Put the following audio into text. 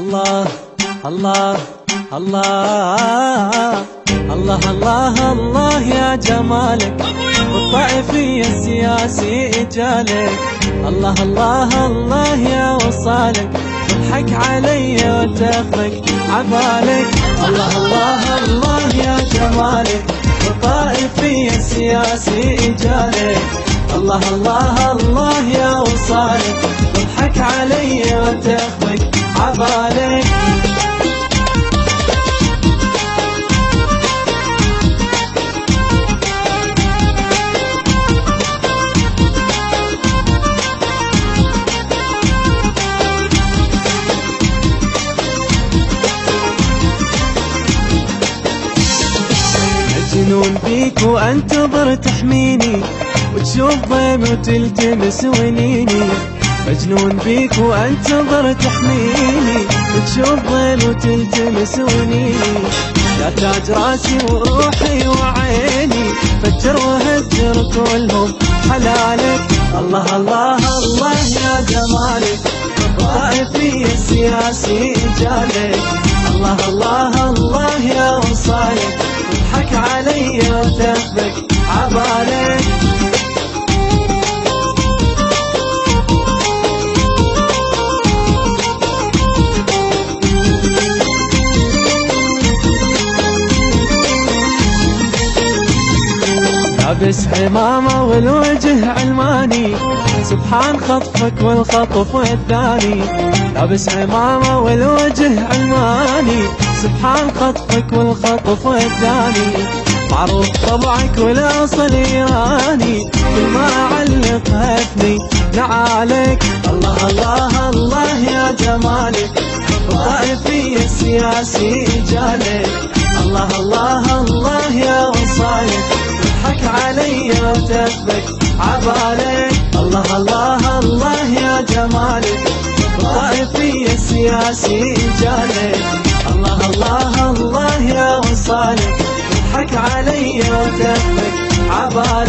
الله الله الله الله الله الله يا جمالك والطائفي السياسي جالك. الله الله الله يا وصالك تضحك علي وتاخذك عبالك. الله الله الله يا جمالك والطائفي السياسي جالك. الله الله الله يا وصالك تضحك علي وتاخذك عبالك. مجنون بيك وانتظر تحميني وتشوف ضيمي وتلتمس ونيني. مجنون بيك وانتظر تحميني وتشوف ضيمي وتلتمس ونيني. يا تاج راسي وروحي وعيني فجر وهجر كلهم حلالك. الله الله الله يا جمالك الطائفي السياسي جالك. الله الله الله يا وصالك تضحك علي وتاخذك عبالك. لابس عمامة والوجه علماني سبحان خطفك والخطف والثاني. لابس عمامة والوجه علماني سبحان خطفك والخطف والثاني. معروف طبعك والاصل ايراني كل ما اعلق هفني نعالك. الله الله الله يا جمالك الطائفي السياسي جالك. الله الله الله يا وصالك تضحك علي وتاخذك عبالك. الله الله الله يا جمالك الطائفي السياسي جالك. الله الله الله يا وصالك تضحك علي وتاخذك عبالك.